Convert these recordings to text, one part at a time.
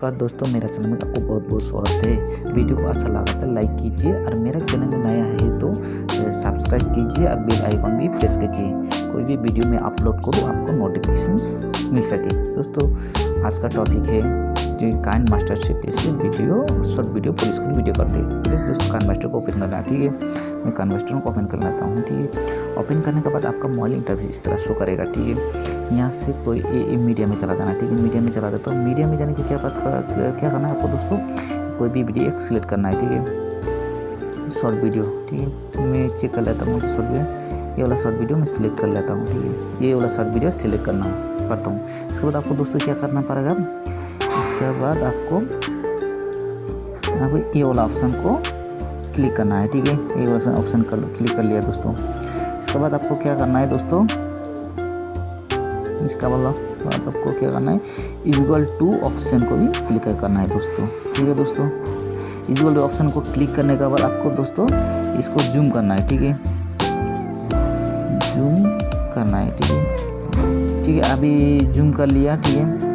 नमस्कार दोस्तों, मेरा चैनल में आपको बहुत बहुत स्वागत है। वीडियो को अच्छा लगा तो लाइक कीजिए और मेरा चैनल में नया है तो सब्सक्राइब कीजिए और बेल आइकन भी प्रेस कीजिए। कोई भी वीडियो में अपलोड करूँ आपको नोटिफिकेशन मिल सके। दोस्तों आज का टॉपिक है जो काइनेमास्टर से कैसे वीडियो शॉर्ट वीडियो पुलिस की वीडियो करते हैं। दोस्तों काइनेमास्टर को ओपन करना है, ठीक है। मैं काइनेमास्टर को ओपन कर लेता हूँ, ठीक है। ओपन करने के बाद आपका मोबाइल इंटरफेस इस तरह शो करेगा, ठीक है। यहाँ से कोई मीडिया में चला जाना, ठीक है। मीडिया में चला जाता हूँ। मीडिया में जाने की क्या करना है आपको दोस्तों, कोई भी वीडियो एक सिलेक्ट करना है, ठीक है। शॉर्ट वीडियो, ठीक है। मैं चेक कर लेता हूँ शॉर्ट वीडियो, ये वाला शॉर्ट वीडियो मैं सिलेक्ट कर लेता हूँ, ठीक है। ये वाला शॉर्ट वीडियो सिलेक्ट करता हूँ। इसके बाद आपको दोस्तों क्या करना पड़ेगा, इसके बाद आपको ये वाला ऑप्शन को क्लिक करना है, ठीक है। ये वाला ऑप्शन क्लिक कर लिया दोस्तों। इसके बाद आपको क्या करना है दोस्तों, इसका बाद आपको क्या करना है, इक्वल टू ऑप्शन को भी क्लिक करना है दोस्तों, ठीक है दोस्तों। इक्वल टू ऑप्शन को क्लिक करने के बाद आपको दोस्तों इसको जूम करना है, ठीक है। जूम करना है, ठीक है, ठीक है। अभी जूम कर लिया, ठीक है।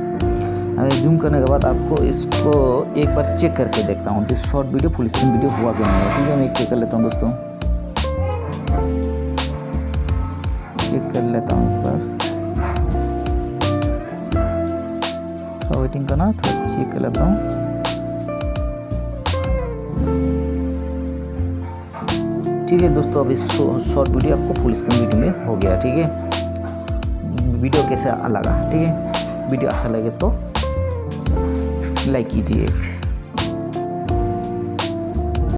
अभी जूम करने के बाद आपको इसको एक बार चेक करके देखता हूँ कि short video full screen video हुआ क्या नहीं है, ठीक है। मैं चेक कर लेता हूँ दोस्तों, चेक कर लेता हूँ एक बार। थोड़ा वेटिंग करना, थोड़ा चेक कर लेता हूँ। ठीक है दोस्तों, अभी शॉर्ट वीडियो आपको फुल स्क्रीन वीडियो में हो गया, ठीक है। वीडियो कैसा लगा, ठीक है। वीडियो अच्छा लगे तो लाइक कीजिए।